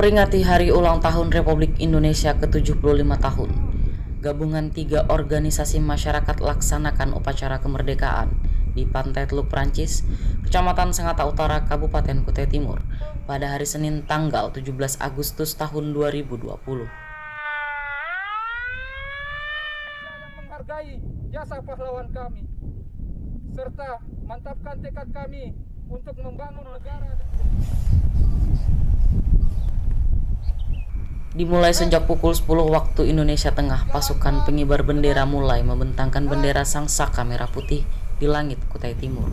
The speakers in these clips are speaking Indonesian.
Memperingati Hari Ulang Tahun Republik Indonesia ke-75 tahun, gabungan 3 organisasi masyarakat laksanakan upacara kemerdekaan di Pantai Teluk Prancis, Kecamatan Sangatta Utara, Kabupaten Kutai Timur, pada hari Senin tanggal 17 Agustus tahun 2020. Menghargai jasa pahlawan kami, serta mantapkan tekad kami untuk membangun negara. Dimulai sejak pukul 10 waktu Indonesia Tengah, pasukan pengibar bendera mulai membentangkan bendera Sang Saka merah putih di langit Kutai Timur.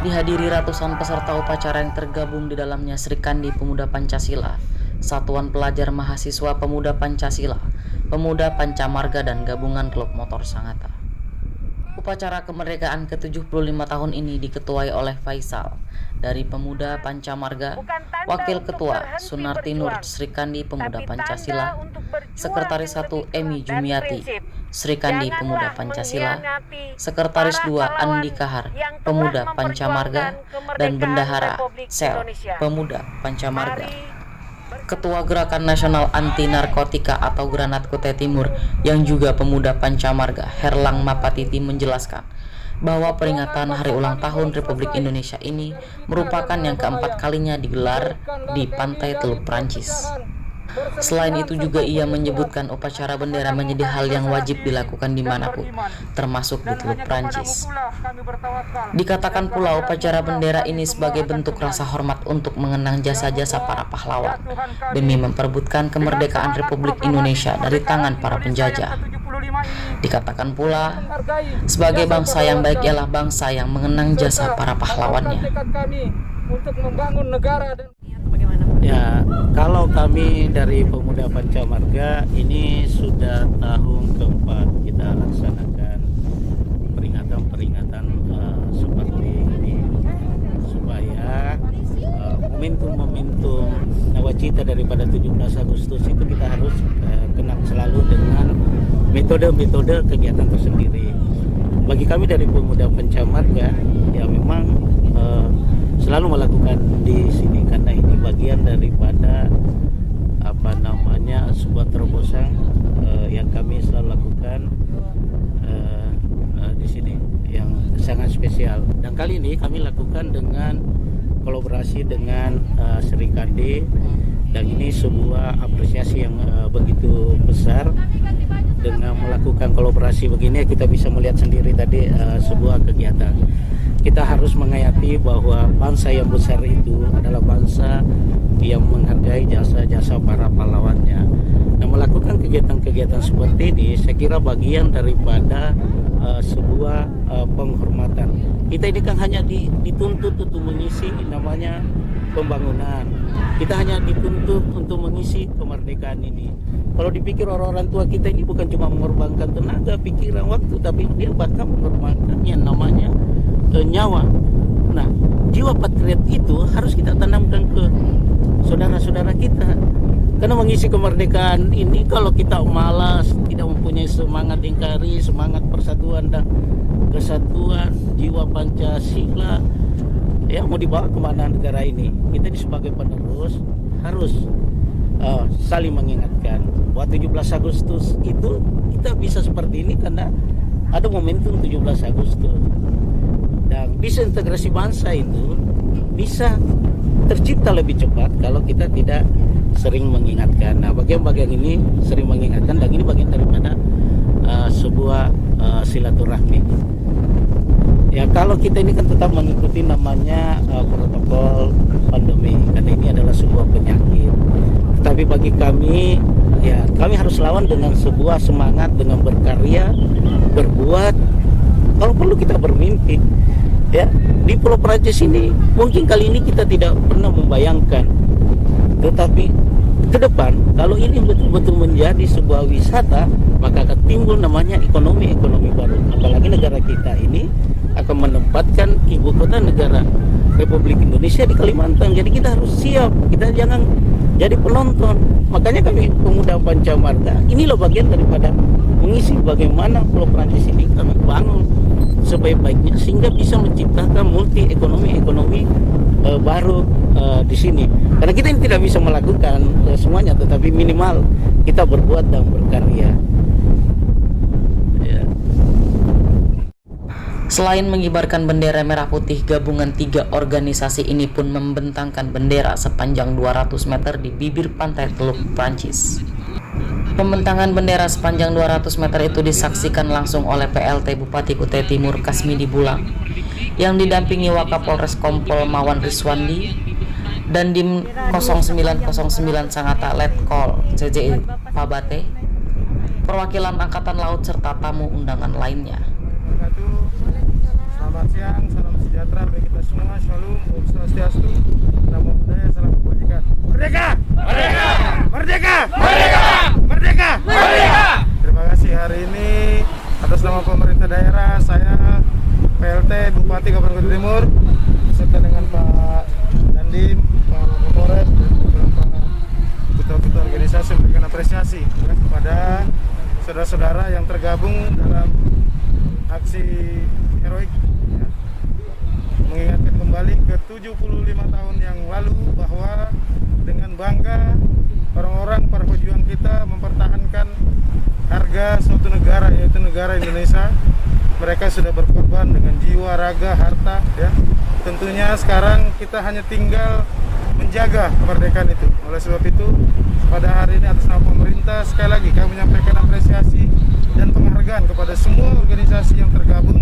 Dihadiri ratusan peserta upacara yang tergabung di dalamnya Sri Kandi Pemuda Pancasila, Satuan Pelajar Mahasiswa Pemuda Pancasila, Pemuda Pancamarga, dan Gabungan Klub Motor Sangatta. Upacara kemerdekaan ke-75 tahun ini diketuai oleh Faisal dari Pemuda Pancamarga, Wakil Ketua Sunarti Nur Sri Kandi Pemuda Pancasila, Sekretaris 1 Emi Jumiati Sri Kandi Pemuda Pancasila, Sekretaris 2 Andi Kahar Pemuda Pancamarga, dan Bendahara Sel Pemuda Pancamarga. Ketua Gerakan Nasional Anti Narkotika atau Granat Kutai Timur yang juga pemuda Pancamarga, Herlang Mapatiti, menjelaskan bahwa peringatan Hari Ulang Tahun Republik Indonesia ini merupakan yang keempat kalinya digelar di Pantai Teluk Prancis. Selain itu juga ia menyebutkan upacara bendera menjadi hal yang wajib dilakukan dimanapun, termasuk di Teluk Prancis. Dikatakan pula upacara bendera ini sebagai bentuk rasa hormat untuk mengenang jasa-jasa para pahlawan demi memperebutkan kemerdekaan Republik Indonesia dari tangan para penjajah. Dikatakan pula, sebagai bangsa yang baik ialah bangsa yang mengenang jasa para pahlawannya. Untuk membangun negara dan ya, kalau kami dari Pemuda Pancamarga ini sudah tahun keempat kita laksanakan peringatan seperti ini supaya momentum nawacita daripada 17 Agustus itu kita harus kenang selalu dengan metode-metode kegiatan tersendiri. Bagi kami dari Pemuda Pancamarga ya memang selalu melakukan di sini karena ini bagian daripada sebuah terobosan yang kami selalu lakukan di sini yang sangat spesial. Dan kali ini kami lakukan dengan kolaborasi dengan Sri Kandi, dan ini sebuah apresiasi yang begitu besar. Dengan melakukan kolaborasi begini kita bisa melihat sendiri tadi sebuah kegiatan. Kita harus menghayati bahwa bangsa yang besar itu adalah bangsa yang menghargai jasa-jasa para pahlawannya. Nah, melakukan kegiatan-kegiatan seperti ini saya kira bagian daripada sebuah penghormatan. Kita ini kan hanya dituntut untuk mengisi namanya pembangunan. Kita hanya dituntut untuk mengisi kemerdekaan ini. Kalau dipikir orang-orang tua kita ini bukan cuma mengorbankan tenaga, pikiran, waktu, tapi dia bahkan mengorbankan yang namanya nyawa. Nah, jiwa patriot itu harus kita tanamkan ke saudara-saudara kita. Karena mengisi kemerdekaan ini kalau kita malas, tidak mempunyai semangat ingkari, semangat persatuan dan kesatuan, jiwa Pancasila, ya mau dibawa kemana negara ini? Kita sebagai penerus harus saling mengingatkan bahwa 17 Agustus itu kita bisa seperti ini karena ada momentum 17 Agustus. Dan disintegrasi bangsa itu bisa tercipta lebih cepat kalau kita tidak sering mengingatkan. Nah, bagian-bagian ini sering mengingatkan, dan ini bagian daripada sebuah silaturahmi. Ya, kalau kita ini kan tetap mengikuti namanya protokol pandemi, karena ini adalah sebuah penyakit. Tapi bagi kami, ya kami harus lawan dengan sebuah semangat, dengan berkarya, berbuat, kalau perlu kita bermimpi. ya di Pulau Prancis ini. Mungkin kali ini kita tidak pernah membayangkan, tetapi ke depan kalau ini betul-betul menjadi sebuah wisata, maka akan timbul namanya ekonomi baru. Apalagi negara kita ini akan menempatkan ibu kota negara Republik Indonesia di Kalimantan. Jadi kita harus siap, kita jangan jadi penonton. Makanya kami Pemuda Pancamarga inilah bagian daripada mengisi bagaimana Pulau Prancis ini kami bangun sebaik-baiknya sehingga bisa menciptakan multi ekonomi baru di sini. Karena kita ini tidak bisa melakukan semuanya, tetapi minimal kita berbuat dan berkarya. Ya. Selain mengibarkan bendera merah putih, gabungan 3 organisasi ini pun membentangkan bendera sepanjang 200 meter di bibir pantai Teluk Prancis. Pembentangan bendera sepanjang 200 meter itu disaksikan langsung oleh PLT Bupati Kutai Timur Kasmidi Bulang yang didampingi Wakapolres Kompol Mawan Riswandi dan Dim 0909 Sangatta Letkol CJI Pabate, perwakilan Angkatan Laut serta tamu undangan lainnya. Selamat siang, salam sejahtera bagi kita semua. Shalom, Om Swastiastu, Namo Buddhaya, salam kebajikan. Merdeka! Merdeka! Merdeka! Merdeka! Merdeka! Merdeka! Terima kasih hari ini atas nama pemerintah daerah, saya PLT Bupati Kabupaten Kutai Timur beserta dengan Pak Dandim, Pak Kapolres dan beberapa ketua-ketua organisasi memberikan apresiasi kepada saudara-saudara yang tergabung dalam aksi heroik, ya, mengingatkan kembali ke 75 tahun yang lalu bahwa dengan bangga orang-orang para pejuang kita mempertahankan harga suatu negara, yaitu negara Indonesia. Mereka sudah berkorban dengan jiwa, raga, harta, ya. Tentunya sekarang kita hanya tinggal menjaga kemerdekaan itu. Oleh sebab itu, pada hari ini atas nama pemerintah sekali lagi kami menyampaikan apresiasi dan penghargaan kepada semua organisasi yang tergabung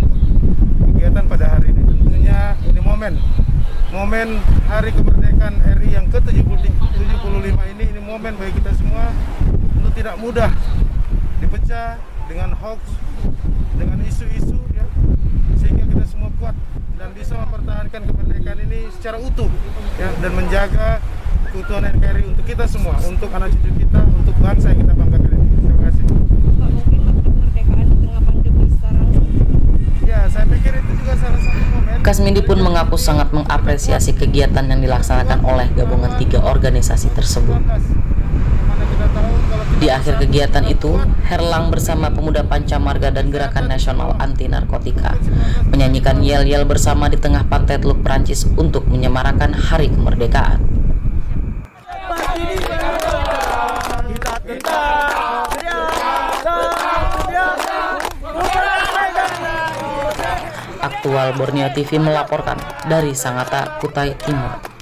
kegiatan pada hari ini. Tentunya ini momen hari kemerdekaan RI yang ke-75 ini momen bagi kita semua untuk tidak mudah dipecah dengan hoax, dengan isu-isu, ya, sehingga kita semua kuat dan bisa mempertahankan kemerdekaan ini secara utuh, ya, dan menjaga keutuhan NKRI untuk kita semua, untuk anak cucu kita, untuk bangsa yang kita banggakan ini. Terima kasih. Pak, mungkin kemerdekaan di tengah pandemi sekarang. Ya, saya pikir itu juga salah satu momen. Kasmidi pun mengaku sangat mengapresiasi kegiatan yang dilaksanakan oleh gabungan 3 organisasi tersebut. Di akhir kegiatan itu, Herlang bersama Pemuda Pancamarga dan Gerakan Nasional Anti Narkotika menyanyikan yel-yel bersama di tengah pantai Teluk Prancis untuk menyemarakan Hari Kemerdekaan. Aktual Borneo TV melaporkan dari Sangatta, Kutai Timur.